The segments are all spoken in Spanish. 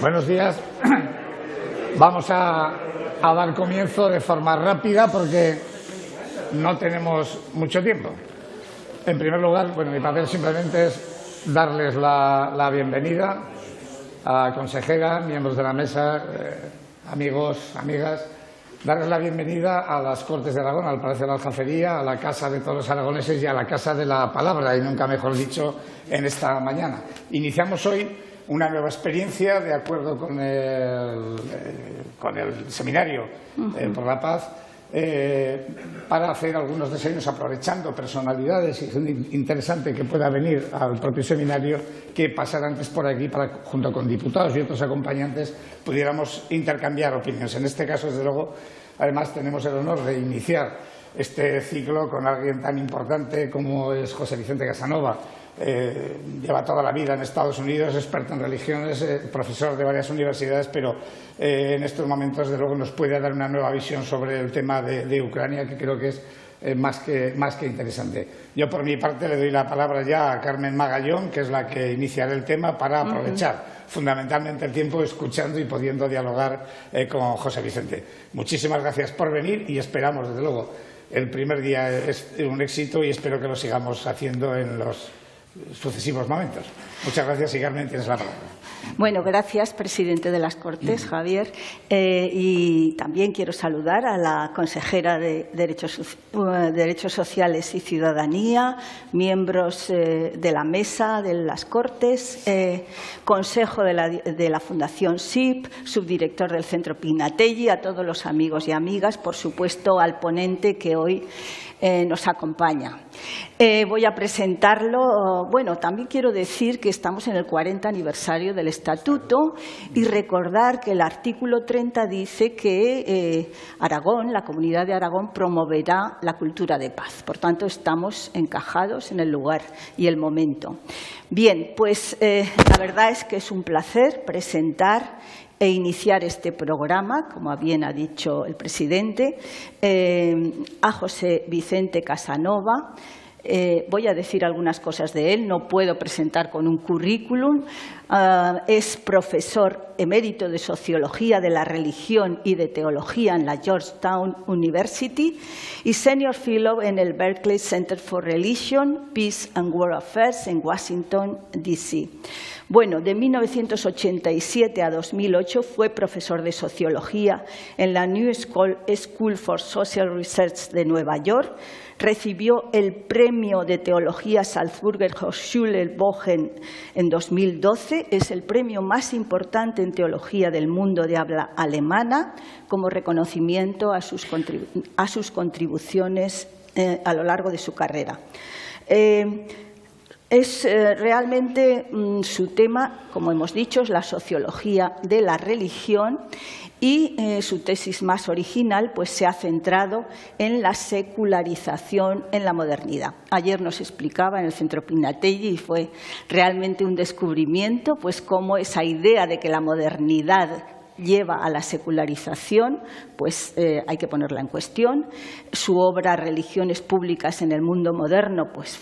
Buenos días. Vamos a dar comienzo de forma rápida porque no tenemos mucho tiempo. En primer lugar, mi papel simplemente es darles la bienvenida a la consejera, miembros de la mesa, amigos, amigas, darles la bienvenida a las Cortes de Aragón, al Palacio de la Aljafería, a la Casa de todos los aragoneses y a la Casa de la Palabra, y nunca mejor dicho, en esta mañana. Iniciamos hoy una nueva experiencia de acuerdo con el Seminario por la Paz para hacer algunos diseños aprovechando personalidades y gente interesante que pueda venir al propio seminario que pasar antes por aquí para, junto con diputados y otros acompañantes, pudiéramos intercambiar opiniones. En este caso, desde luego, además tenemos el honor de iniciar este ciclo con alguien tan importante como es José Vicente Casanova. Lleva toda la vida en Estados Unidos, experto en religiones, profesor de varias universidades, pero en estos momentos, desde luego, nos puede dar una nueva visión sobre el tema de Ucrania, que creo que es más que interesante. Yo, por mi parte, le doy la palabra ya a Carmen Magallón, que es la que iniciará el tema, para aprovechar fundamentalmente el tiempo escuchando y pudiendo dialogar con José Vicente. Muchísimas gracias por venir y esperamos, desde luego, el primer día es un éxito y espero que lo sigamos haciendo en los sucesivos momentos. Muchas gracias y Carmen, tienes la palabra. Bueno, gracias, presidente de las Cortes, Javier. Y también quiero saludar a la consejera de Derechos Sociales y Ciudadanía, miembros de la mesa de las Cortes, consejo de la Fundación SIP, subdirector del Centro Pinatelli, a todos los amigos y amigas, por supuesto al ponente que hoy nos acompaña. Voy a presentarlo. Bueno, también quiero decir que estamos en el 40 aniversario del Estatuto y recordar que el artículo 30 dice que Aragón, la Comunidad de Aragón, promoverá la cultura de paz. Por tanto, estamos encajados en el lugar y el momento. Bien, pues la verdad es que es un placer presentar e iniciar este programa, como bien ha dicho el presidente, a José Vicente Casanova. Voy a decir algunas cosas de él, no puedo presentar con un currículum. Es profesor emérito de Sociología de la Religión y de Teología en la Georgetown University y Senior Fellow en el Berkeley Center for Religion, Peace and World Affairs en Washington, D.C. Bueno, de 1987 a 2008 fue profesor de Sociología en la New School for Social Research de Nueva York. Recibió el Premio de Teología Salzburger Hochschule Bogen en 2012. Es el premio más importante en teología del mundo de habla alemana, como reconocimiento a sus contribuciones a lo largo de su carrera. Realmente su tema, como hemos dicho, es la sociología de la religión y su tesis más original pues, se ha centrado en la secularización en la modernidad. Ayer nos explicaba en el Centro Pinatelli y fue realmente un descubrimiento pues, cómo esa idea de que la modernidad lleva a la secularización, pues hay que ponerla en cuestión. Su obra Religiones públicas en el mundo moderno pues,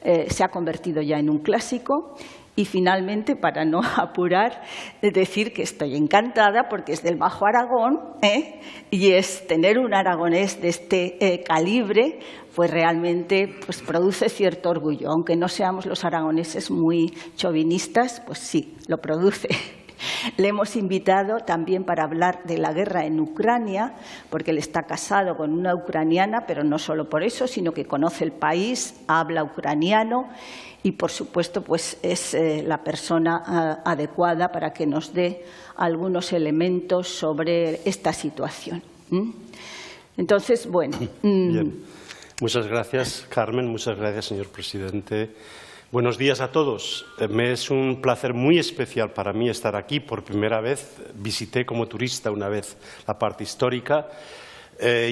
se ha convertido ya en un clásico. Y finalmente, para no apurar, decir que estoy encantada porque es del Bajo Aragón y es tener un aragonés de este calibre, pues realmente pues produce cierto orgullo. Aunque no seamos los aragoneses muy chauvinistas, pues sí, lo produce. Le hemos invitado también para hablar de la guerra en Ucrania, porque él está casado con una ucraniana, pero no solo por eso, sino que conoce el país, habla ucraniano y, por supuesto, pues es la persona adecuada para que nos dé algunos elementos sobre esta situación. Entonces, bueno. Bien. Muchas gracias, Carmen. Muchas gracias, señor presidente. Buenos días a todos. Me es un placer muy especial para mí estar aquí. Por primera vez visité como turista una vez la parte histórica.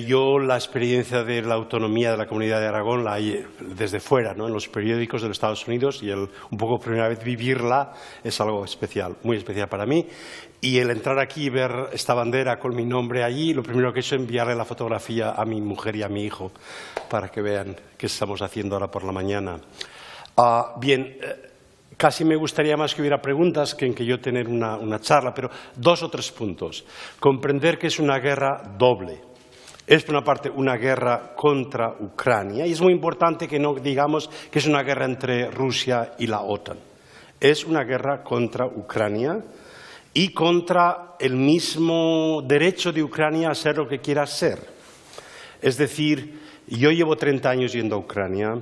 Yo la experiencia de la autonomía de la Comunidad de Aragón la hay desde fuera, ¿no? En los periódicos de los Estados Unidos, y un poco primera vez vivirla es algo especial, muy especial para mí. Y el entrar aquí y ver esta bandera con mi nombre allí, lo primero que he hecho es enviarle la fotografía a mi mujer y a mi hijo para que vean qué estamos haciendo ahora por la mañana. Bien, casi me gustaría más que hubiera preguntas que en que yo tener una charla, pero 2 o 3 puntos. Comprender que es una guerra doble. Es, por una parte, una guerra contra Ucrania, y es muy importante que no digamos que es una guerra entre Rusia y la OTAN. Es una guerra contra Ucrania y contra el mismo derecho de Ucrania a ser lo que quiera ser. Es decir, yo llevo 30 años yendo a Ucrania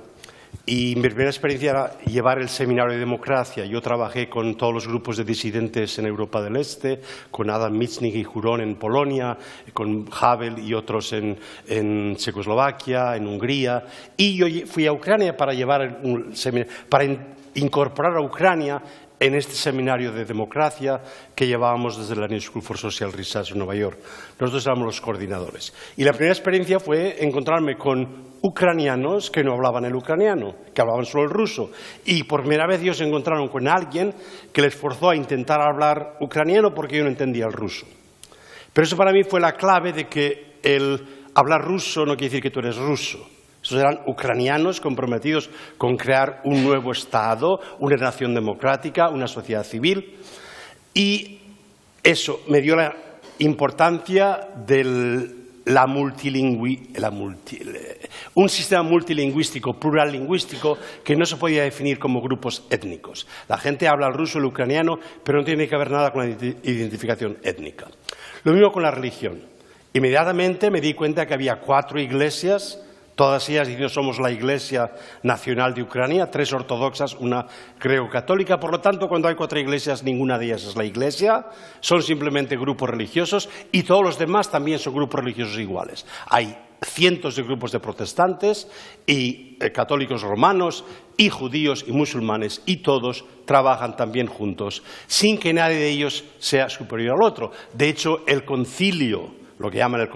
y mi primera experiencia era llevar el seminario de democracia. Yo trabajé con todos los grupos de disidentes en Europa del Este, con Adam Michnik y Jurón en Polonia, con Havel y otros en Checoslovaquia, en Hungría. Y yo fui a Ucrania para llevar un seminario, para incorporar a Ucrania en este seminario de democracia que llevábamos desde la New School for Social Research en Nueva York. Nosotros éramos los coordinadores. Y la primera experiencia fue encontrarme con ucranianos que no hablaban el ucraniano, que hablaban solo el ruso. Y por primera vez ellos se encontraron con alguien que les forzó a intentar hablar ucraniano porque yo no entendía el ruso. Pero eso para mí fue la clave de que el hablar ruso no quiere decir que tú eres ruso. Estos eran ucranianos comprometidos con crear un nuevo Estado, una nación democrática, una sociedad civil. Y eso me dio la importancia de un sistema multilingüístico, pluralingüístico, que no se podía definir como grupos étnicos. La gente habla el ruso, el ucraniano, pero no tiene que ver nada con la identificación étnica. Lo mismo con la religión. Inmediatamente me di cuenta que había 4 iglesias, todas ellas diciendo somos la Iglesia Nacional de Ucrania, 3 ortodoxas, una greco-católica. Por lo tanto, cuando hay 4 iglesias, ninguna de ellas es la Iglesia, son simplemente grupos religiosos y todos los demás también son grupos religiosos iguales. Hay cientos de grupos de protestantes y católicos romanos y judíos y musulmanes, y todos trabajan también juntos, sin que nadie de ellos sea superior al otro. De hecho, el concilio, lo que llaman el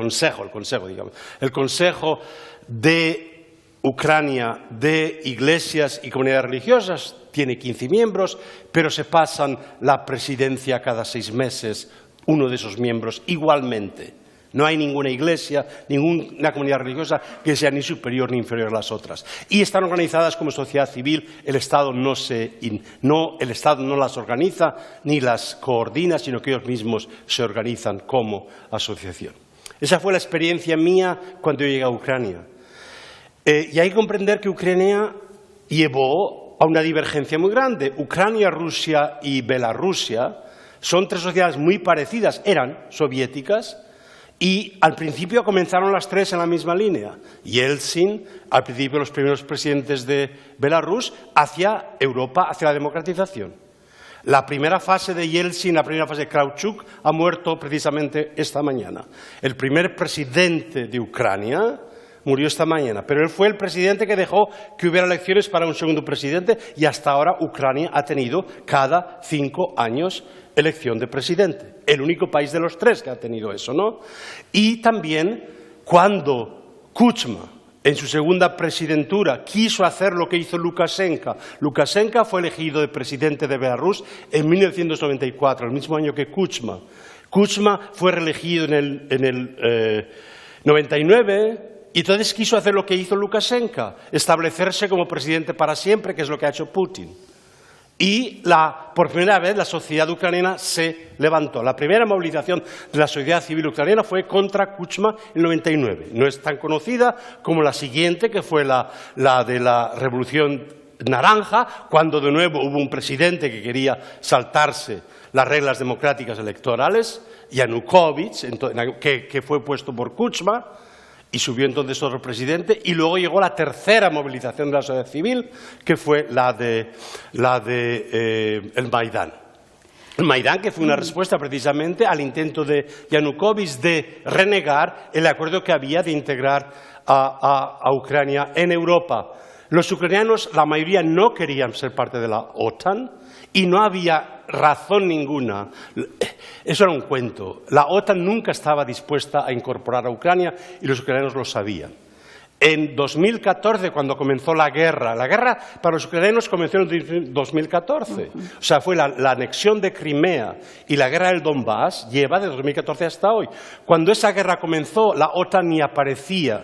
consejo de Ucrania de iglesias y comunidades religiosas tiene 15 miembros, pero se pasan la presidencia cada 6 meses, uno de esos miembros igualmente. No hay ninguna iglesia, ninguna comunidad religiosa que sea ni superior ni inferior a las otras. Y están organizadas como sociedad civil. El Estado no las organiza ni las coordina, sino que ellos mismos se organizan como asociación. Esa fue la experiencia mía cuando yo llegué a Ucrania. Y hay que comprender que Ucrania llevó a una divergencia muy grande. Ucrania, Rusia y Bielorrusia son 3 sociedades muy parecidas, eran soviéticas, y al principio comenzaron las 3 en la misma línea. Yeltsin, al principio los primeros presidentes de Belarus, hacia Europa, hacia la democratización. La primera fase de Yeltsin, la primera fase de Kravchuk, ha muerto precisamente esta mañana. El primer presidente de Ucrania murió esta mañana, pero él fue el presidente que dejó que hubiera elecciones para un segundo presidente, y hasta ahora Ucrania ha tenido cada 5 años elección de presidente. El único país de los 3 que ha tenido eso, ¿no? Y también cuando Kuchma, en su segunda presidentura, quiso hacer lo que hizo Lukashenko. Lukashenko fue elegido de presidente de Belarus en 1994, el mismo año que Kuchma. Kuchma fue reelegido en el 99, y entonces quiso hacer lo que hizo Lukashenko, establecerse como presidente para siempre, que es lo que ha hecho Putin. Y por primera vez la sociedad ucraniana se levantó. La primera movilización de la sociedad civil ucraniana fue contra Kuchma en el 99. No es tan conocida como la siguiente, que fue la de la Revolución Naranja, cuando de nuevo hubo un presidente que quería saltarse las reglas democráticas electorales, Yanukovych, que fue puesto por Kuchma, y subió entonces otro presidente, y luego llegó la tercera movilización de la sociedad civil, que fue la de el Maidán. El Maidán, que fue una respuesta precisamente al intento de Yanukovych de renegar el acuerdo que había de integrar a Ucrania en Europa. Los ucranianos, la mayoría, no querían ser parte de la OTAN y no había razón ninguna. Eso era un cuento. La OTAN nunca estaba dispuesta a incorporar a Ucrania y los ucranianos lo sabían. En 2014, cuando comenzó la guerra para los ucranianos comenzó en 2014. O sea, fue la anexión de Crimea y la guerra del Donbass lleva de 2014 hasta hoy. Cuando esa guerra comenzó, la OTAN ni aparecía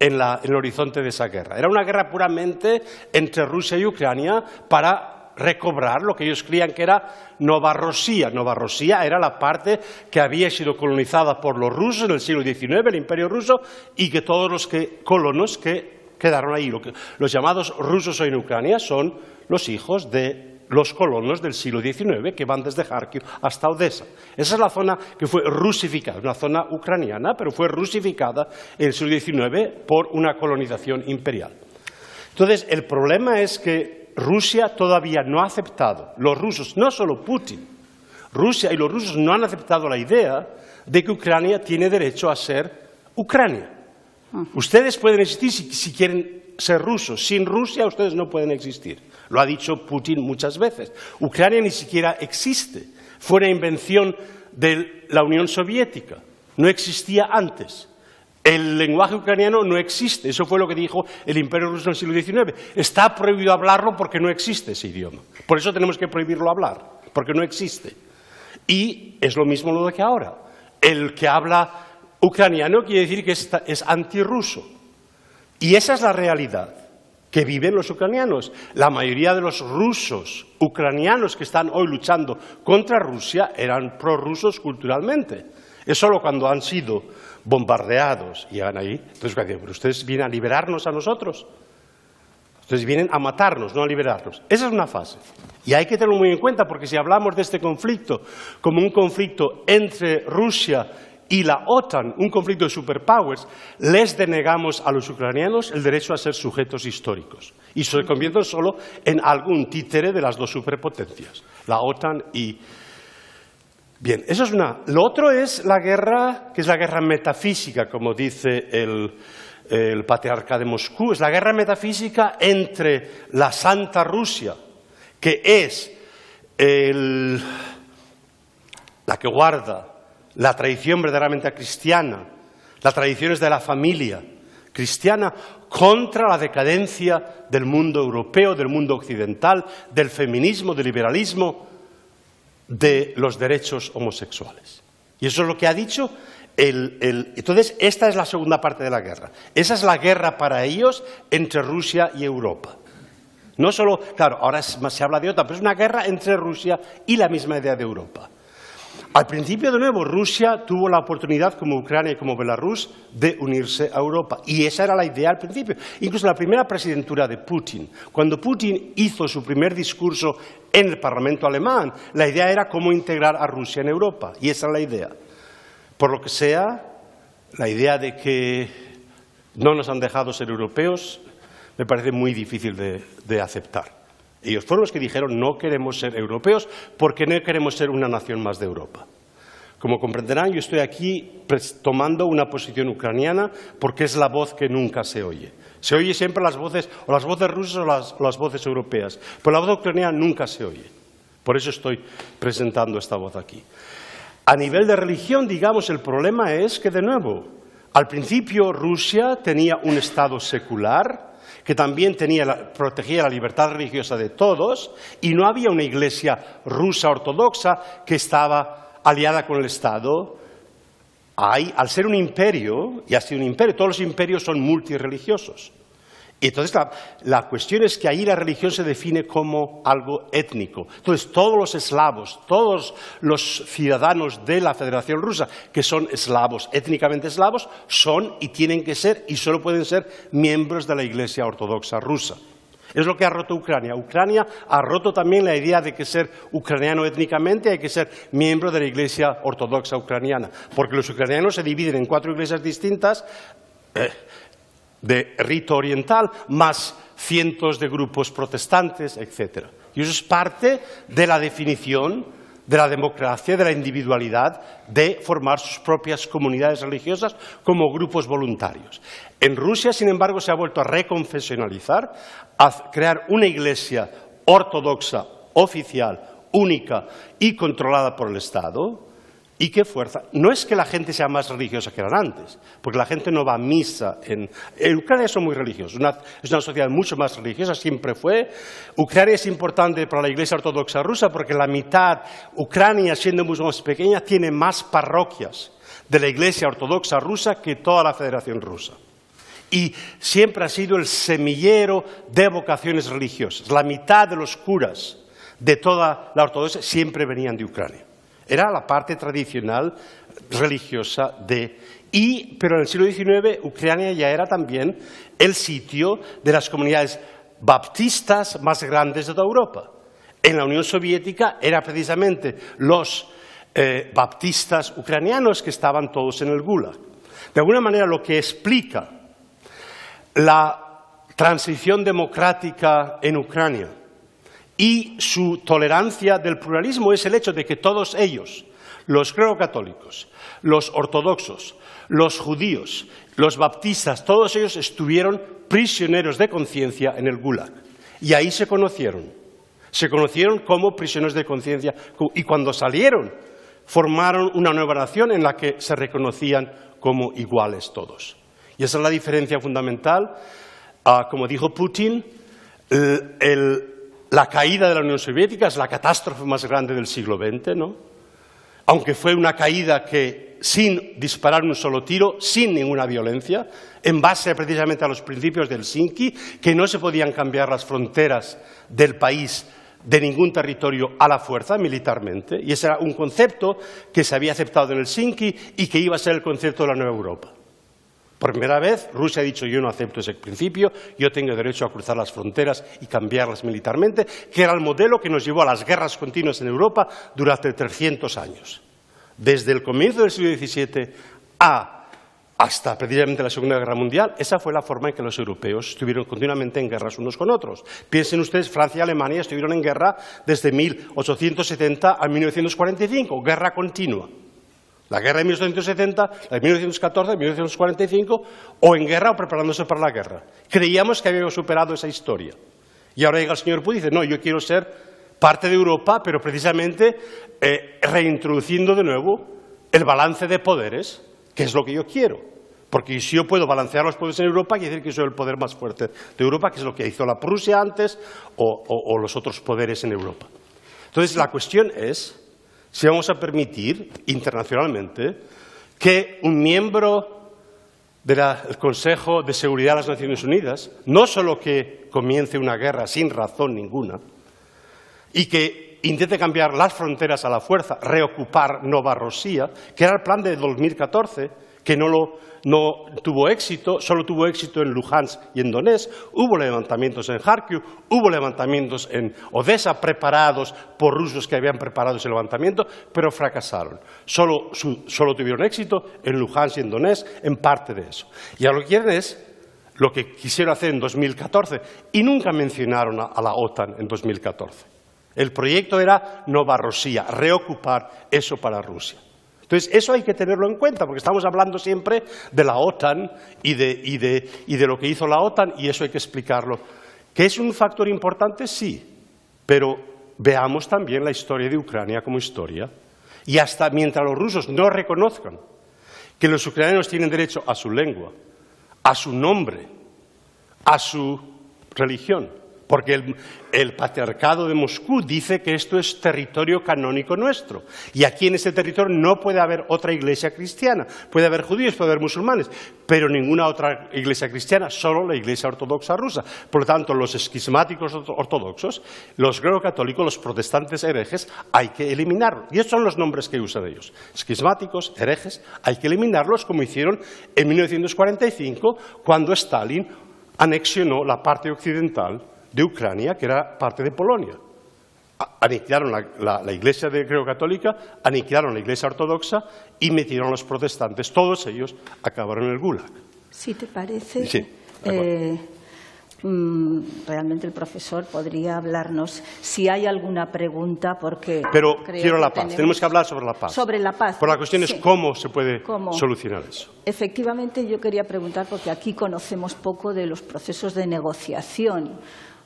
en el horizonte de esa guerra. Era una guerra puramente entre Rusia y Ucrania para recobrar lo que ellos creían que era Novorossia. Novorossia era la parte que había sido colonizada por los rusos en el siglo XIX, el Imperio ruso, y que todos los colonos que quedaron ahí, los llamados rusos hoy en Ucrania, son los hijos de los colonos del siglo XIX que van desde Kharkiv hasta Odessa. Esa es la zona que fue rusificada, una zona ucraniana, pero fue rusificada en el siglo XIX por una colonización imperial. Entonces, el problema es que Rusia todavía no ha aceptado, los rusos, no solo Putin, Rusia y los rusos no han aceptado la idea de que Ucrania tiene derecho a ser Ucrania. Ustedes pueden existir si quieren ser rusos. Sin Rusia ustedes no pueden existir. Lo ha dicho Putin muchas veces. Ucrania ni siquiera existe. Fue una invención de la Unión Soviética. No existía antes. El lenguaje ucraniano no existe. Eso fue lo que dijo el Imperio ruso en el siglo XIX. Está prohibido hablarlo porque no existe ese idioma. Por eso tenemos que prohibirlo hablar, porque no existe. Y es lo mismo lo que ahora. El que habla ucraniano quiere decir que es antirruso. Y esa es la realidad que viven los ucranianos. La mayoría de los rusos ucranianos que están hoy luchando contra Rusia eran prorrusos culturalmente. Es solo cuando han sido bombardeados y llegan ahí. Entonces, pero ustedes vienen a liberarnos a nosotros. Ustedes vienen a matarnos, no a liberarnos. Esa es una fase. Y hay que tenerlo muy en cuenta, porque si hablamos de este conflicto como un conflicto entre Rusia y la OTAN, un conflicto de superpowers, les denegamos a los ucranianos el derecho a ser sujetos históricos. Y se convierten solo en algún títere de las dos superpotencias, la OTAN y... Bien, eso es una. Lo otro es la guerra, que es la guerra metafísica, como dice el patriarca de Moscú. Es la guerra metafísica entre la Santa Rusia, que es la que guarda la tradición verdaderamente cristiana, las tradiciones de la familia cristiana, contra la decadencia del mundo europeo, del mundo occidental, del feminismo, del liberalismo, de los derechos homosexuales. Y eso es lo que ha dicho Entonces, esta es la segunda parte de la guerra. Esa es la guerra para ellos entre Rusia y Europa. No solo, claro, ahora se habla de otra, pero es una guerra entre Rusia y la misma idea de Europa. Al principio, de nuevo, Rusia tuvo la oportunidad, como Ucrania y como Belarus, de unirse a Europa. Y esa era la idea al principio. Incluso la primera presidentura de Putin. Cuando Putin hizo su primer discurso en el Parlamento alemán, la idea era cómo integrar a Rusia en Europa. Y esa era la idea. Por lo que sea, la idea de que no nos han dejado ser europeos me parece muy difícil de aceptar. Ellos fueron los que dijeron no queremos ser europeos porque no queremos ser una nación más de Europa. Como comprenderán, yo estoy aquí tomando una posición ucraniana porque es la voz que nunca se oye. Se oye siempre las voces, o las voces rusas o las voces europeas, pero la voz ucraniana nunca se oye. Por eso estoy presentando esta voz aquí. A nivel de religión, digamos, el problema es que, de nuevo, al principio Rusia tenía un Estado secular que también protegía la libertad religiosa de todos, y no había una iglesia rusa ortodoxa que estaba aliada con el Estado. Al ser un imperio, y ha sido un imperio, todos los imperios son multirreligiosos. Y entonces la cuestión es que ahí la religión se define como algo étnico. Entonces todos los eslavos, todos los ciudadanos de la Federación Rusa que son eslavos, étnicamente eslavos, son y tienen que ser y solo pueden ser miembros de la Iglesia Ortodoxa rusa. Es lo que ha roto Ucrania. Ucrania ha roto también la idea de que ser ucraniano étnicamente hay que ser miembro de la Iglesia Ortodoxa ucraniana, porque los ucranianos se dividen en 4 iglesias distintas, de rito oriental, más cientos de grupos protestantes, etc. Y eso es parte de la definición de la democracia, de la individualidad, de formar sus propias comunidades religiosas como grupos voluntarios. En Rusia, sin embargo, se ha vuelto a reconfesionalizar, a crear una iglesia ortodoxa, oficial, única y controlada por el Estado. ¿Y qué fuerza? No es que la gente sea más religiosa que eran antes, porque la gente no va a misa. En Ucrania son muy religiosos, es una sociedad mucho más religiosa, siempre fue. Ucrania es importante para la Iglesia Ortodoxa rusa porque la mitad, Ucrania siendo mucho más pequeña, tiene más parroquias de la Iglesia Ortodoxa rusa que toda la Federación Rusa. Y siempre ha sido el semillero de vocaciones religiosas. La mitad de los curas de toda la ortodoxia siempre venían de Ucrania. Era la parte tradicional religiosa pero en el siglo XIX Ucrania ya era también el sitio de las comunidades baptistas más grandes de toda Europa. En la Unión Soviética eran precisamente los baptistas ucranianos que estaban todos en el Gulag. De alguna manera lo que explica la transición democrática en Ucrania y su tolerancia del pluralismo es el hecho de que todos ellos, los greco-católicos, los ortodoxos, los judíos, los baptistas, todos ellos estuvieron prisioneros de conciencia en el Gulag. Y ahí se conocieron como prisioneros de conciencia y cuando salieron formaron una nueva nación en la que se reconocían como iguales todos. Y esa es la diferencia fundamental. Como dijo Putin, la caída de la Unión Soviética es la catástrofe más grande del siglo XX, ¿no? Aunque fue una caída que sin disparar un solo tiro, sin ninguna violencia, en base precisamente a los principios de Helsinki, que no se podían cambiar las fronteras del país de ningún territorio a la fuerza militarmente, y ese era un concepto que se había aceptado en Helsinki y que iba a ser el concepto de la nueva Europa. Por primera vez, Rusia ha dicho yo no acepto ese principio, yo tengo derecho a cruzar las fronteras y cambiarlas militarmente, que era el modelo que nos llevó a las guerras continuas en Europa durante 300 años. Desde el comienzo del siglo XVII hasta precisamente la Segunda Guerra Mundial, esa fue la forma en que los europeos estuvieron continuamente en guerras unos con otros. Piensen ustedes, Francia y Alemania estuvieron en guerra desde 1870 a 1945, guerra continua. La guerra de 1870, la de 1914, 1945, o en guerra o preparándose para la guerra. Creíamos que habíamos superado esa historia. Y ahora llega el señor Putin y dice, no, yo quiero ser parte de Europa, pero precisamente reintroduciendo de nuevo el balance de poderes, que es lo que yo quiero. Porque si yo puedo balancear los poderes en Europa, quiere decir que soy el poder más fuerte de Europa, que es lo que hizo la Prusia antes o los otros poderes en Europa. Entonces, la cuestión es si vamos a permitir internacionalmente que un miembro del Consejo de Seguridad de las Naciones Unidas no solo que comience una guerra sin razón ninguna y que intente cambiar las fronteras a la fuerza, reocupar Novorossiya, que era el plan de 2014, que no tuvo éxito, solo tuvo éxito en Luhansk y en Donetsk. Hubo levantamientos en Kharkiv, hubo levantamientos en Odessa preparados por rusos que habían preparado ese levantamiento, pero fracasaron. Solo tuvieron éxito en Luhansk y en Donetsk, en parte de eso. Y ahora lo que quieren es lo que quisieron hacer en 2014 y nunca mencionaron a la OTAN en 2014. El proyecto era Novorossiya, reocupar eso para Rusia. Entonces, eso hay que tenerlo en cuenta, porque estamos hablando siempre de la OTAN y de lo que hizo la OTAN, y eso hay que explicarlo. ¿Que es un factor importante? Sí, pero veamos también la historia de Ucrania como historia. Y hasta mientras los rusos no reconozcan que los ucranianos tienen derecho a su lengua, a su nombre, a su religión, porque el patriarcado de Moscú dice que esto es territorio canónico nuestro. Y aquí en ese territorio no puede haber otra iglesia cristiana. Puede haber judíos, puede haber musulmanes, pero ninguna otra iglesia cristiana, solo la iglesia ortodoxa rusa. Por lo tanto, los esquismáticos ortodoxos, los greco-católicos, los protestantes herejes, hay que eliminarlos. Y esos son los nombres que usan ellos. Esquismáticos, herejes, hay que eliminarlos como hicieron en 1945, cuando Stalin anexionó la parte occidental de Ucrania, que era parte de Polonia. Aniquilaron la iglesia greco-católica, aniquilaron la iglesia ortodoxa y metieron a los protestantes. Todos ellos acabaron en el Gulag. Si te parece, sí, realmente el profesor podría hablarnos si hay alguna pregunta, porque pero creo quiero que la paz. Tenemos que hablar sobre la paz. Sobre la paz. Pero la cuestión es cómo se puede solucionar eso. Efectivamente, yo quería preguntar, porque aquí conocemos poco de los procesos de negociación.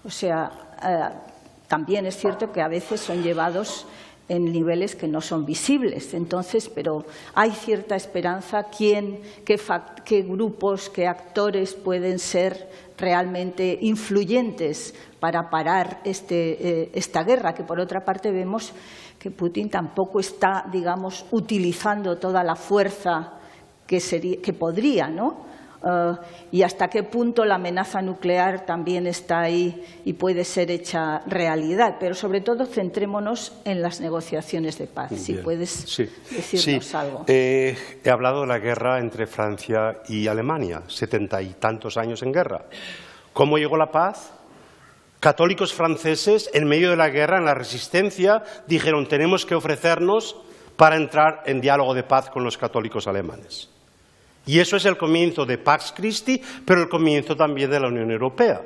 O sea, también es cierto que a veces son llevados en niveles que no son visibles. Entonces, pero hay cierta esperanza. ¿Qué grupos, qué actores pueden ser realmente influyentes para parar esta guerra? Que por otra parte vemos que Putin tampoco está, digamos, utilizando toda la fuerza que podría, ¿no? y hasta qué punto la amenaza nuclear también está ahí y puede ser hecha realidad. Pero sobre todo centrémonos en las negociaciones de paz. Si puedes decirnos algo. He hablado de la guerra entre Francia y Alemania, 70 y tantos años en guerra. ¿Cómo llegó la paz? Católicos franceses, en medio de la guerra, en la resistencia, dijeron: tenemos que ofrecernos para entrar en diálogo de paz con los católicos alemanes. Y eso es el comienzo de Pax Christi, pero el comienzo también de la Unión Europea.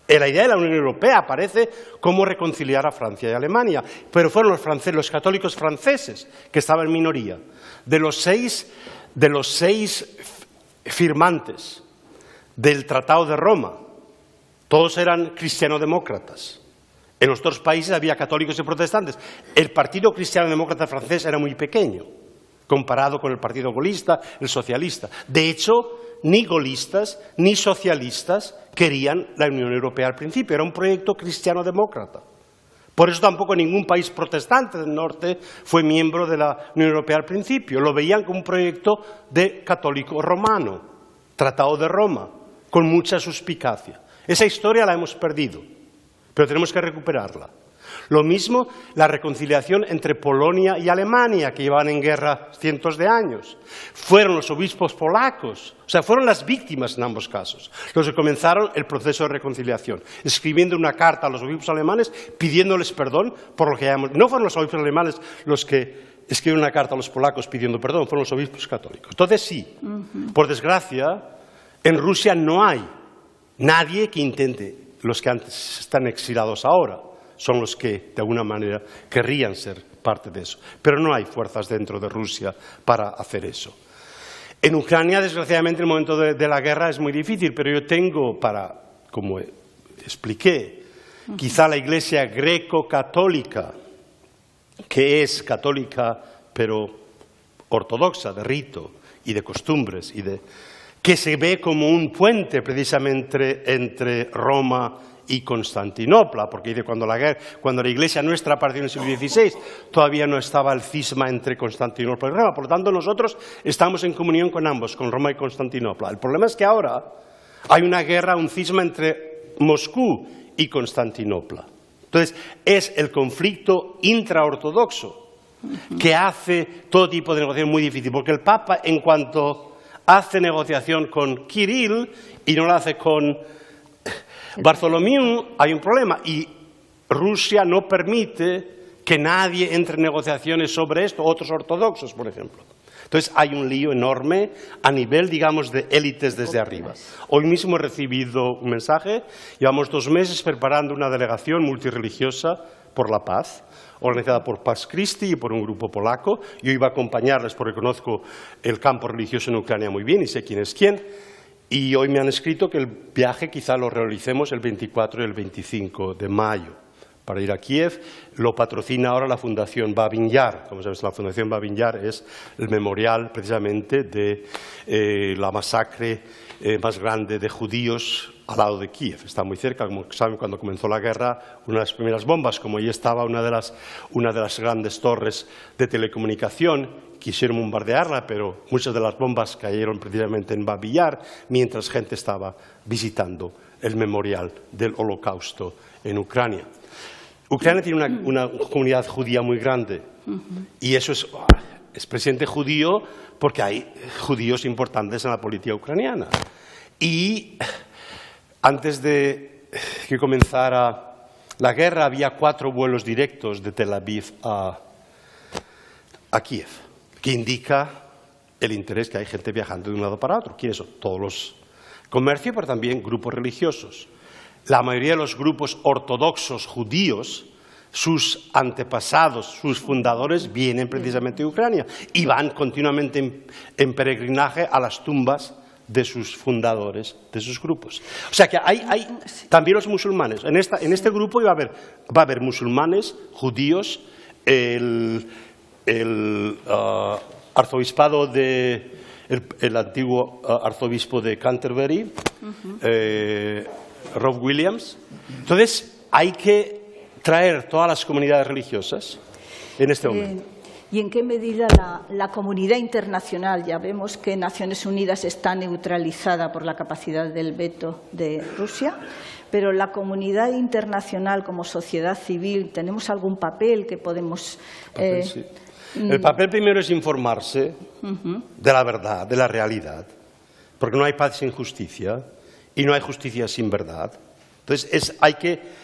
En la idea de la Unión Europea aparece cómo reconciliar a Francia y Alemania, pero fueron los católicos franceses, que estaban en minoría. De los seis firmantes del Tratado de Roma, todos eran cristianodemócratas. En los otros países había católicos y protestantes. El Partido Cristiano-Demócrata francés era muy pequeño, comparado con el Partido Golista, el socialista. De hecho, ni golistas ni socialistas querían la Unión Europea al principio. Era un proyecto cristiano-demócrata. Por eso tampoco ningún país protestante del norte fue miembro de la Unión Europea al principio. Lo veían como un proyecto de católico romano, Tratado de Roma, con mucha suspicacia. Esa historia la hemos perdido, pero tenemos que recuperarla. Lo mismo la reconciliación entre Polonia y Alemania, que llevaban en guerra cientos de años. Fueron los obispos polacos, o sea, fueron las víctimas en ambos casos, los que comenzaron el proceso de reconciliación, escribiendo una carta a los obispos alemanes pidiéndoles perdón por lo que llamamos. No fueron los obispos alemanes los que escribieron una carta a los polacos pidiendo perdón, fueron los obispos católicos. Entonces sí, por desgracia, en Rusia no hay nadie que intente, los que antes están exilados ahora son los que de alguna manera querrían ser parte de eso, pero no hay fuerzas dentro de Rusia para hacer eso. En Ucrania, desgraciadamente, el momento de la guerra es muy difícil, pero yo tengo como expliqué, quizá la Iglesia greco-católica, que es católica pero ortodoxa, de rito y de costumbres, que se ve como un puente precisamente entre Roma y Constantinopla, porque dice cuando la Iglesia nuestra partió en el siglo XVI, todavía no estaba el cisma entre Constantinopla y Roma. Por lo tanto, nosotros estamos en comunión con ambos, con Roma y Constantinopla. El problema es que ahora hay una guerra, un cisma entre Moscú y Constantinopla. Entonces, es el conflicto intraortodoxo que hace todo tipo de negociación muy difícil, porque el Papa, en cuanto hace negociación con Kirill y no la hace con Bartholomew, hay un problema. Y Rusia no permite que nadie entre en negociaciones sobre esto, otros ortodoxos, por ejemplo. Entonces hay un lío enorme a nivel, digamos, de élites desde arriba. Hoy mismo he recibido un mensaje, llevamos 2 meses preparando una delegación multirreligiosa por la paz, organizada por Pax Christi y por un grupo polaco. Yo iba a acompañarles porque conozco el campo religioso en Ucrania muy bien y sé quién es quién. Y hoy me han escrito que el viaje quizá lo realicemos el 24 y el 25 de mayo para ir a Kiev. Lo patrocina ahora la Fundación Babin Yar. Como sabes, la Fundación Babin Yar es el memorial precisamente de la masacre más grande de judíos al lado de Kiev. Está muy cerca, como saben, cuando comenzó la guerra, una de las primeras bombas, como allí estaba una de las grandes torres de telecomunicación, quisieron bombardearla, pero muchas de las bombas cayeron precisamente en Babin Yar, mientras gente estaba visitando el memorial del Holocausto en Ucrania. Ucrania tiene una comunidad judía muy grande y eso es presidente judío porque hay judíos importantes en la política ucraniana. Y antes de que comenzara la guerra había 4 vuelos directos de Tel Aviv a Kiev, que indica el interés que hay gente viajando de un lado para otro. ¿Quiénes son? Todos los comercios, pero también grupos religiosos. La mayoría de los grupos ortodoxos judíos, sus antepasados, sus fundadores, vienen precisamente de Ucrania y van continuamente en peregrinaje a las tumbas de sus fundadores, de sus grupos. O sea que hay también los musulmanes. En este grupo va a haber musulmanes, judíos, el arzobispado el antiguo arzobispo de Canterbury, Rob Williams. Entonces hay que traer todas las comunidades religiosas en este momento. y en qué medida la comunidad internacional, ya vemos que Naciones Unidas está neutralizada por la capacidad del veto de Rusia, pero la comunidad internacional como sociedad civil, ¿tenemos algún papel que podemos...? Sí. El papel primero es informarse de la verdad, de la realidad, porque no hay paz sin justicia y no hay justicia sin verdad. Entonces,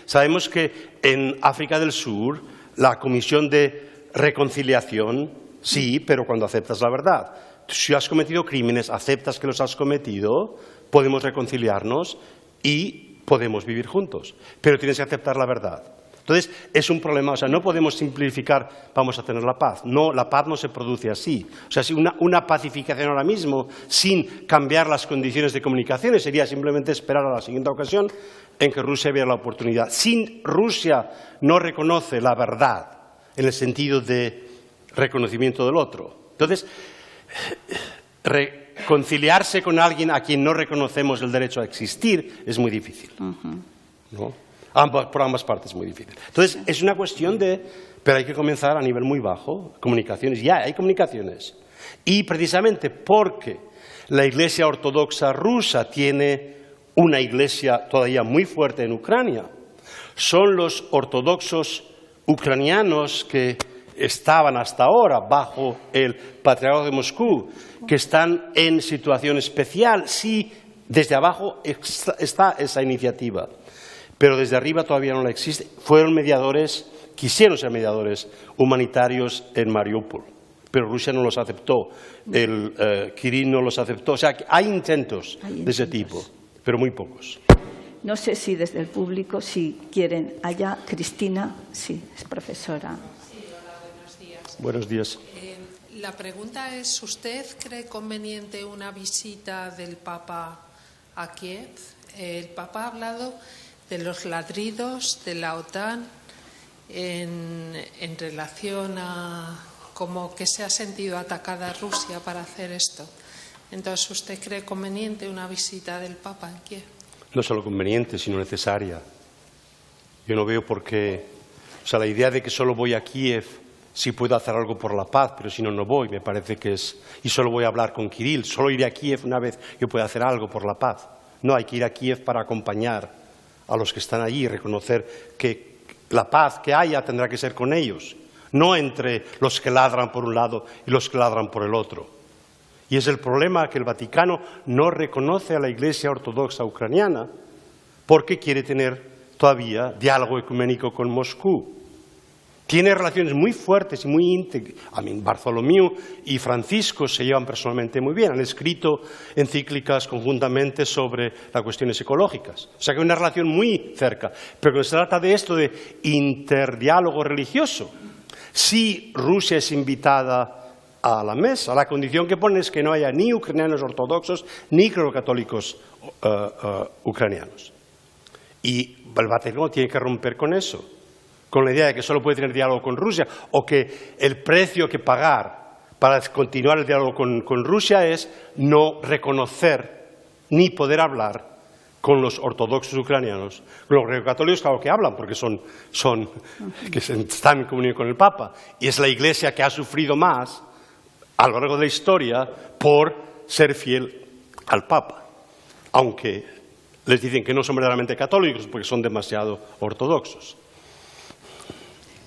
sabemos que en África del Sur la Comisión de Reconciliación, sí, pero cuando aceptas la verdad. Si has cometido crímenes, aceptas que los has cometido, podemos reconciliarnos y podemos vivir juntos, pero tienes que aceptar la verdad. Entonces, es un problema, o sea, no podemos simplificar, vamos a tener la paz. No, la paz no se produce así. O sea, si una pacificación ahora mismo, sin cambiar las condiciones de comunicaciones, sería simplemente esperar a la siguiente ocasión en que Rusia vea la oportunidad. Si Rusia no reconoce la verdad en el sentido de reconocimiento del otro, entonces, reconciliarse con alguien a quien no reconocemos el derecho a existir es muy difícil, ¿no? Por ambas partes es muy difícil. Entonces, es una cuestión pero hay que comenzar a nivel muy bajo, comunicaciones, ya hay comunicaciones. Y precisamente porque la Iglesia Ortodoxa rusa tiene una iglesia todavía muy fuerte en Ucrania, son los ortodoxos ucranianos que estaban hasta ahora bajo el Patriarcado de Moscú, que están en situación especial, sí, desde abajo está esa iniciativa. Pero desde arriba todavía no la existe. Quisieron ser mediadores humanitarios en Mariupol, pero Rusia no los aceptó, Kirill no los aceptó. O sea, hay intentos de ese tipo, pero muy pocos. No sé si desde el público, si quieren, allá, Cristina, sí, es profesora. Sí, hola, buenos días. Buenos días. La pregunta es, ¿usted cree conveniente una visita del Papa a Kiev? El Papa ha hablado de los ladridos de la OTAN en relación a como que se ha sentido atacada Rusia para hacer esto. Entonces, ¿usted cree conveniente una visita del Papa en Kiev? No solo conveniente, sino necesaria. Yo no veo por qué. O sea, la idea de que solo voy a Kiev si puedo hacer algo por la paz, pero si no, no voy, me parece que es... Y solo voy a hablar con Kirill, solo iré a Kiev una vez yo pueda hacer algo por la paz. No, hay que ir a Kiev para acompañar a los que están allí y reconocer que la paz que haya tendrá que ser con ellos, no entre los que ladran por un lado y los que ladran por el otro. Y es el problema que el Vaticano no reconoce a la Iglesia Ortodoxa ucraniana porque quiere tener todavía diálogo ecuménico con Moscú. Tiene relaciones muy fuertes y muy íntimas. Bartholomew y Francisco se llevan personalmente muy bien. Han escrito encíclicas conjuntamente sobre las cuestiones ecológicas. O sea que hay una relación muy cerca. Pero cuando se trata de esto de interdiálogo religioso, si Rusia es invitada a la mesa, la condición que pone es que no haya ni ucranianos ortodoxos ni grecocatólicos ucranianos. Y el Vaticano tiene que romper con eso, con la idea de que solo puede tener diálogo con Rusia, o que el precio que pagar para continuar el diálogo con Rusia es no reconocer ni poder hablar con los ortodoxos ucranianos. Los grecocatólicos, claro que hablan, porque que están en comunión con el Papa, y es la Iglesia que ha sufrido más a lo largo de la historia por ser fiel al Papa, aunque les dicen que no son verdaderamente católicos porque son demasiado ortodoxos.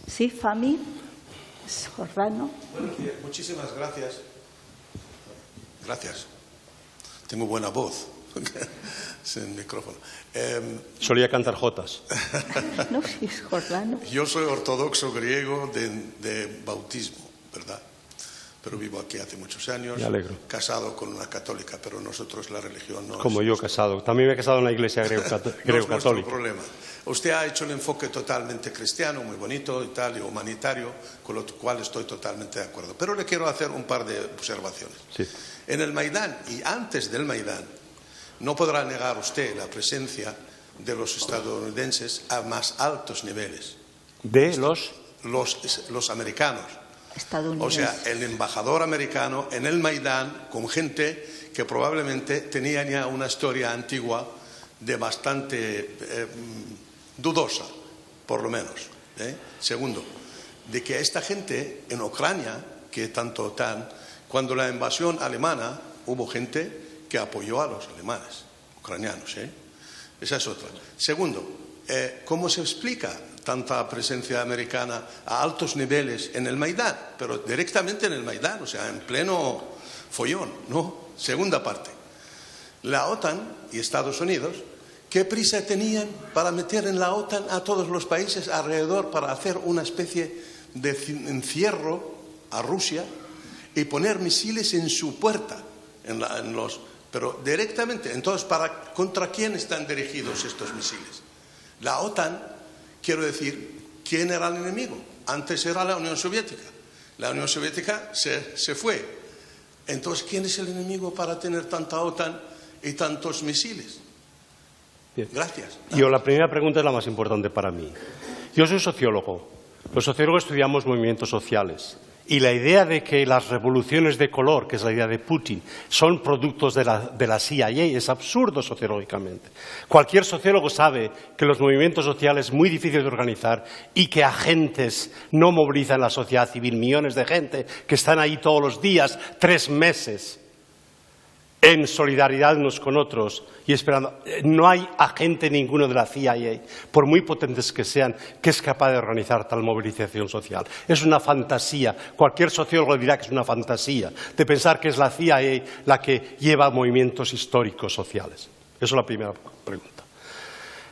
Sí, Fami, Jordano. Muchísimas gracias. Gracias. Tengo buena voz. Sin micrófono. Solía cantar jotas. No, sí, es Jordano. Yo soy ortodoxo griego de bautismo, ¿verdad? Pero vivo aquí hace muchos años. Me alegro. Casado con una católica, pero nosotros la religión no Como es yo casado. También me he casado en la iglesia no es greco-católica. nuestro problema. Usted ha hecho el enfoque totalmente cristiano, muy bonito y tal, y humanitario, con lo cual estoy totalmente de acuerdo. Pero le quiero hacer un par de observaciones. Sí. En el Maidán y antes del Maidán, no podrá negar usted la presencia de los estadounidenses a más altos niveles. ¿De los americanos? O sea, el embajador americano en el Maidán con gente que probablemente tenía ya una historia antigua de bastante dudosa, por lo menos. Segundo, de que esta gente en Ucrania, que tanto cuando la invasión alemana hubo gente que apoyó a los alemanes, ucranianos, Esa es otra. Segundo, ¿cómo se explica tanta presencia americana a altos niveles en el Maidán? Pero directamente en el Maidán, o sea, en pleno follón, ¿no? Segunda parte. La OTAN y Estados Unidos, ¿qué prisa tenían para meter en la OTAN a todos los países alrededor para hacer una especie de encierro a Rusia y poner misiles en su puerta, pero directamente? Entonces, ¿contra quién están dirigidos estos misiles? La OTAN, quiero decir, ¿quién era el enemigo? Antes era la Unión Soviética. La Unión Soviética se fue. Entonces, ¿quién es el enemigo para tener tanta OTAN y tantos misiles? Bien. Gracias. Yo, la primera pregunta es la más importante para mí. Yo soy sociólogo. Los sociólogos estudiamos movimientos sociales. Y la idea de que las revoluciones de color, que es la idea de Putin, son productos de la CIA es absurdo sociológicamente. Cualquier sociólogo sabe que los movimientos sociales es muy difícil de organizar y que agentes no movilizan la sociedad civil, millones de gente que están ahí todos los días, 3 meses, en solidaridad unos con otros y esperando. No hay agente ninguno de la CIA, por muy potentes que sean, que es capaz de organizar tal movilización social. Es una fantasía. Cualquier sociólogo dirá que es una fantasía de pensar que es la CIA la que lleva movimientos históricos sociales. Eso es la primera pregunta.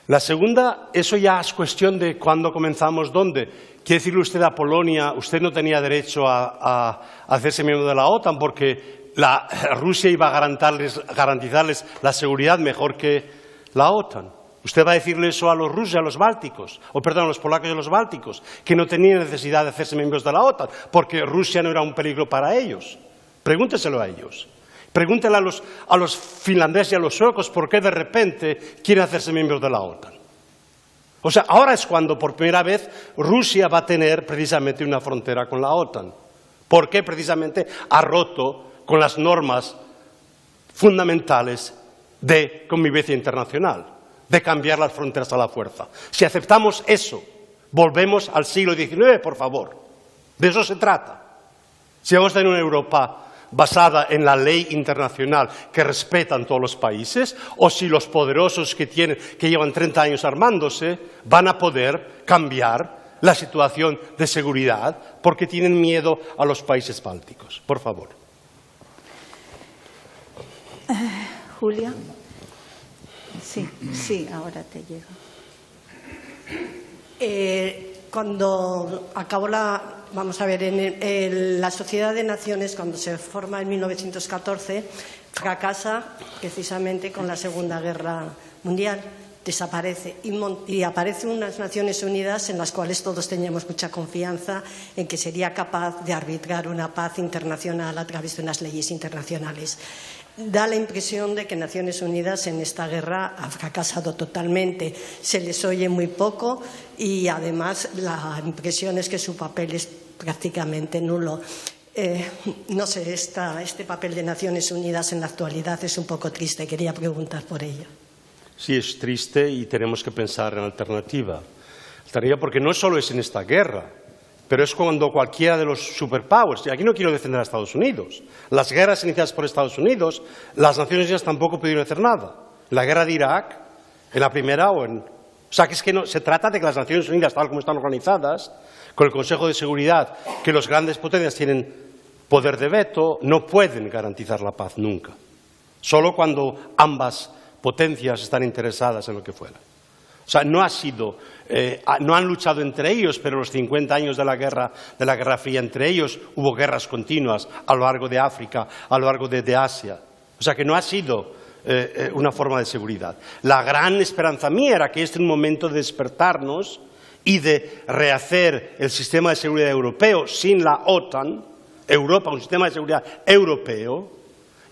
La segunda, eso ya es cuestión de cuándo comenzamos, dónde. Quiere decirle usted a Polonia, usted no tenía derecho a hacerse miembro de la OTAN porque Rusia iba a garantizarles la seguridad mejor que la OTAN. ¿Usted va a decirle eso a los rusos y a los bálticos? A los polacos y a los bálticos, que no tenían necesidad de hacerse miembros de la OTAN, porque Rusia no era un peligro para ellos. Pregúnteselo a ellos. Pregúntele a los finlandeses y a los suecos por qué de repente quieren hacerse miembros de la OTAN. O sea, ahora es cuando por primera vez Rusia va a tener precisamente una frontera con la OTAN. Porque precisamente ha roto con las normas fundamentales de convivencia internacional, de cambiar las fronteras a la fuerza. Si aceptamos eso, volvemos al siglo XIX, por favor. De eso se trata. Si vamos a tener una Europa basada en la ley internacional que respetan todos los países, o si los poderosos que llevan 30 años armándose van a poder cambiar la situación de seguridad porque tienen miedo a los países bálticos. Por favor. Julia. Sí, ahora te llega. Cuando acabó vamos a ver, en la Sociedad de Naciones, cuando se forma en 1914, fracasa precisamente con la Segunda Guerra Mundial, desaparece y aparecen unas Naciones Unidas en las cuales todos teníamos mucha confianza en que sería capaz de arbitrar una paz internacional a través de unas leyes internacionales. Da la impresión de que Naciones Unidas en esta guerra ha fracasado totalmente. Se les oye muy poco y además la impresión es que su papel es prácticamente nulo. No sé, este papel de Naciones Unidas en la actualidad es un poco triste. Quería preguntar por ello. Sí, es triste y tenemos que pensar en alternativa. Alternativa porque no solo es en esta guerra, pero es cuando cualquiera de los superpowers, y aquí no quiero defender a Estados Unidos, las guerras iniciadas por Estados Unidos, las Naciones Unidas tampoco pudieron hacer nada. La guerra de Irak, en la primera o sea, que es que no, se trata de que las Naciones Unidas, tal como están organizadas, con el Consejo de Seguridad, que los grandes potencias tienen poder de veto, no pueden garantizar la paz nunca. Solo cuando ambas potencias están interesadas en lo que fuera. O sea, no han luchado entre ellos, pero los 50 años de la Guerra Fría entre ellos hubo guerras continuas a lo largo de África, a lo largo de Asia. O sea, que no ha sido una forma de seguridad. La gran esperanza mía era que este es un momento de despertarnos y de rehacer el sistema de seguridad europeo sin la OTAN, Europa, un sistema de seguridad europeo,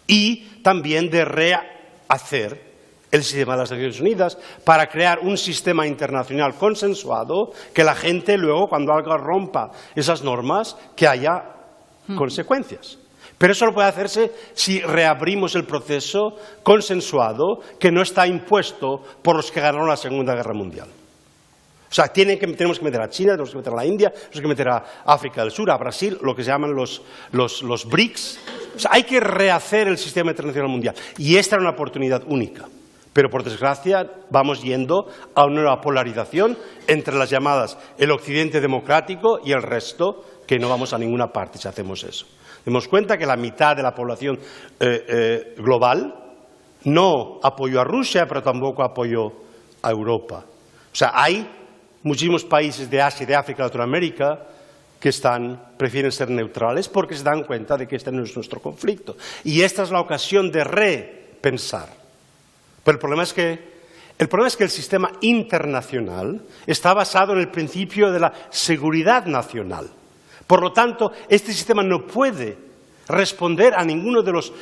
y también de rehacer el sistema de las Naciones Unidas para crear un sistema internacional consensuado que la gente luego, cuando algo rompa esas normas, que haya consecuencias. Pero eso puede hacerse si reabrimos el proceso consensuado que no está impuesto por los que ganaron la Segunda Guerra Mundial. O O sea, tenemos que meter a China, tenemos que meter a la India, tenemos que meter a África del Sur, a Brasil, lo que se llaman los BRICS. O sea, hay que rehacer el sistema internacional mundial. Y esta era una oportunidad única. Pero, por desgracia, vamos yendo a una nueva polarización entre las llamadas el occidente democrático y el resto, que no vamos a ninguna parte si hacemos eso. Demos cuenta que la mitad de la población global no apoyó a Rusia, pero tampoco apoyó a Europa. O sea, hay muchísimos países de Asia y de África y Latinoamérica que prefieren ser neutrales porque se dan cuenta de que este no es nuestro conflicto. Y esta es la ocasión de repensar. Pero el problema es que el sistema internacional está basado en el principio de la seguridad nacional. Por lo tanto, este sistema no puede responder a ninguno de los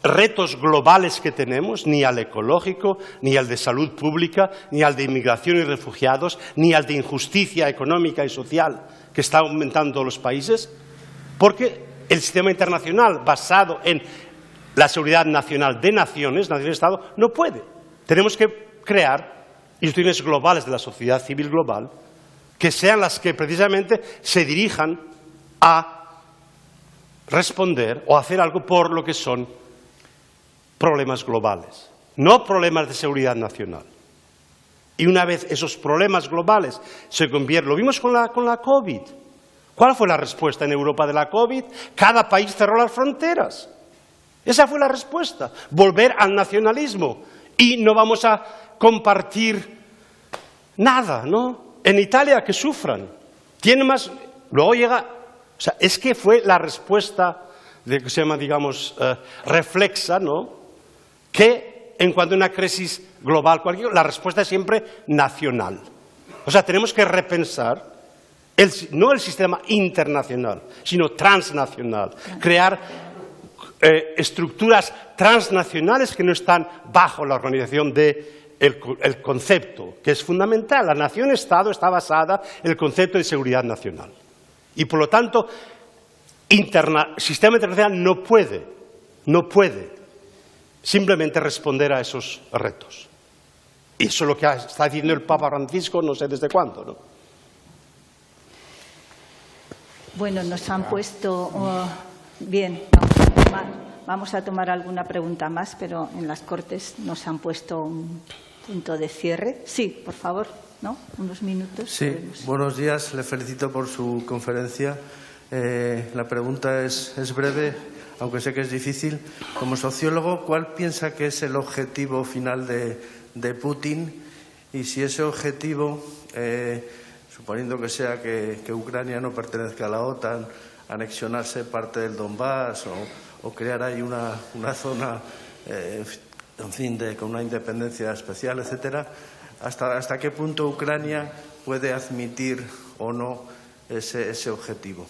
retos globales que tenemos, ni al ecológico, ni al de salud pública, ni al de inmigración y refugiados, ni al de injusticia económica y social que está aumentando en todos los países, porque el sistema internacional basado en la seguridad nacional de naciones, nación-estado, no puede. Tenemos que crear instituciones globales de la sociedad civil global que sean las que precisamente se dirijan a responder o hacer algo por lo que son problemas globales, no problemas de seguridad nacional. Y una vez esos problemas globales se convierten, lo vimos con la COVID. ¿Cuál fue la respuesta en Europa de la COVID? Cada país cerró las fronteras. Esa fue la respuesta, volver al nacionalismo. Y no vamos a compartir nada, ¿no? En Italia, que sufran. Tiene más, luego llega, o sea, es que fue la respuesta de que se llama, digamos, reflexa, ¿no? Que en cuanto a una crisis global, la respuesta es siempre nacional. O sea, tenemos que repensar no el sistema internacional, sino transnacional. Crear estructuras transnacionales que no están bajo la organización del concepto, que es fundamental. La nación-estado está basada en el concepto de seguridad nacional. Y, por lo tanto, el sistema internacional no puede simplemente responder a esos retos. Y eso es lo que está diciendo el Papa Francisco, no sé desde cuándo, ¿no? Bueno, nos han puesto... bien, vamos a tomar alguna pregunta más, pero en las Cortes nos han puesto un punto de cierre. Sí, por favor, ¿no? Unos minutos. Sí, buenos días. Le felicito por su conferencia. La pregunta es breve, aunque sé que es difícil. Como sociólogo, ¿cuál piensa que es el objetivo final de Putin? Y si ese objetivo, suponiendo que sea que Ucrania no pertenezca a la OTAN, anexionarse parte del Donbass o crear ahí una zona, en fin, con una independencia especial, etcétera, ¿hasta qué punto Ucrania puede admitir o no ese objetivo?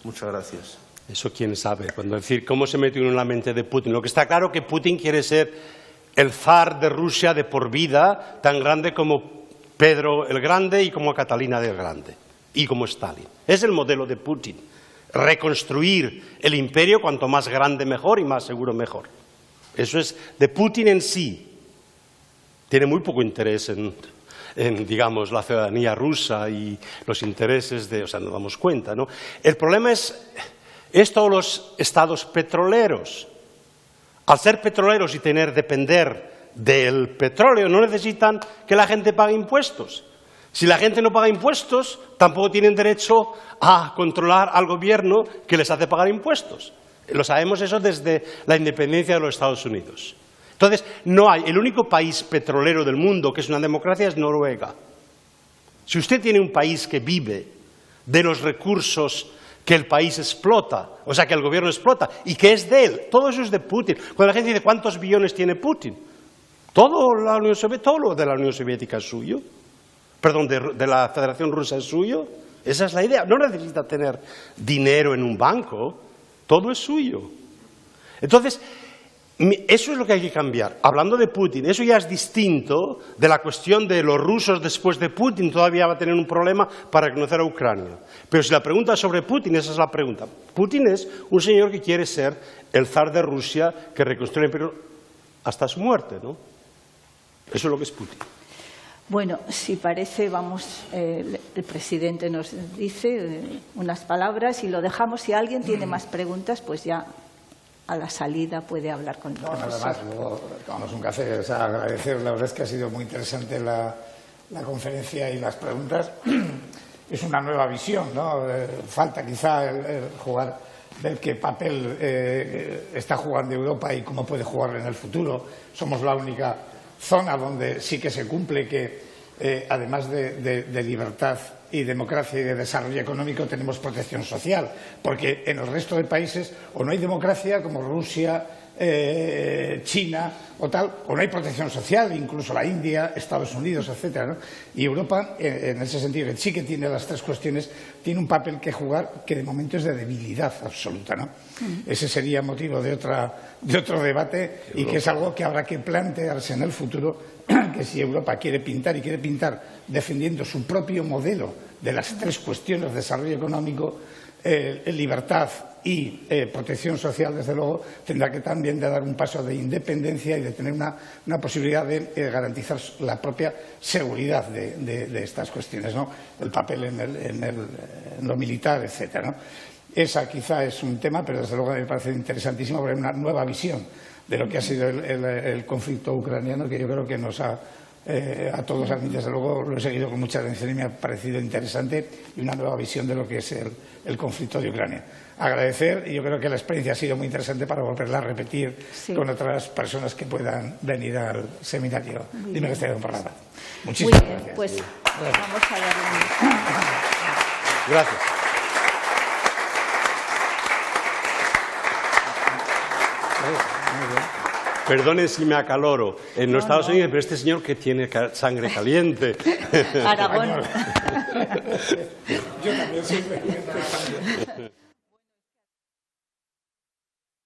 Muchas gracias. Eso quién sabe. Cuando decir cómo se metió en la mente de Putin. Lo que está claro es que Putin quiere ser el zar de Rusia de por vida, tan grande como Pedro el Grande y como Catalina del Grande y como Stalin. Es el modelo de Putin. Reconstruir el imperio, cuanto más grande mejor y más seguro mejor. Eso es de Putin en sí. Tiene muy poco interés en digamos, la ciudadanía rusa y los intereses o sea, nos damos cuenta, ¿no? El problema es todos los estados petroleros. Al ser petroleros y depender del petróleo, no necesitan que la gente pague impuestos. Si la gente no paga impuestos, tampoco tienen derecho a controlar al gobierno que les hace pagar impuestos. Lo sabemos eso desde la independencia de los Estados Unidos. Entonces, el único país petrolero del mundo que es una democracia es Noruega. Si usted tiene un país que vive de los recursos que el país explota, o sea, que el gobierno explota, y que es de él, todo eso es de Putin. Cuando la gente dice, ¿cuántos billones tiene Putin? Todo lo de la Unión Soviética es suyo. Perdón, de la Federación Rusa es suyo. Esa es la idea. No necesita tener dinero en un banco. Todo es suyo. Entonces, eso es lo que hay que cambiar. Hablando de Putin, eso ya es distinto de la cuestión de los rusos después de Putin. Todavía va a tener un problema para reconocer a Ucrania. Pero si la pregunta es sobre Putin, esa es la pregunta. Putin es un señor que quiere ser el zar de Rusia que reconstruye el imperio hasta su muerte, ¿no? Eso es lo que es Putin. Bueno, si parece, el presidente nos dice unas palabras y lo dejamos. Si alguien tiene más preguntas, pues ya a la salida puede hablar con el profesor. Nada más, luego tomamos un café. O sea, agradecer, la verdad es que ha sido muy interesante la conferencia y las preguntas. Es una nueva visión, ¿no? Falta quizá el jugar, ver qué papel está jugando Europa y cómo puede jugar en el futuro. Somos la única zona donde sí que se cumple que, además de libertad y democracia y de desarrollo económico, tenemos protección social, porque en el resto de países o no hay democracia, como Rusia, China o tal, o no hay protección social, incluso la India, Estados Unidos, etcétera, ¿no? Y Europa, en ese sentido, que sí que tiene las tres cuestiones, tiene un papel que jugar que de momento es de debilidad absoluta, ¿no? Ese sería motivo de otro debate y que es algo que habrá que plantearse en el futuro, que si Europa quiere pintar defendiendo su propio modelo de las tres cuestiones, desarrollo económico, libertad y protección social, desde luego, tendrá que también de dar un paso de independencia y de tener una posibilidad de garantizar la propia seguridad de estas cuestiones, ¿no? El papel en lo militar, etcétera, ¿no? Esa quizá es un tema, pero desde luego me parece interesantísimo porque hay una nueva visión de lo que ha sido el conflicto ucraniano, que yo creo que nos ha a todos. A mí, desde luego, lo he seguido con mucha atención y me ha parecido interesante, y una nueva visión de lo que es el conflicto de Ucrania. Agradecer, y yo creo que la experiencia ha sido muy interesante para volverla a repetir con otras personas que puedan venir al seminario de Universidad de Parada. Muchísimas gracias. Pues vamos a darle. Gracias. Perdone si me acaloro. En los Estados Unidos, pero este señor que tiene sangre caliente. Aragón. Yo también siempre.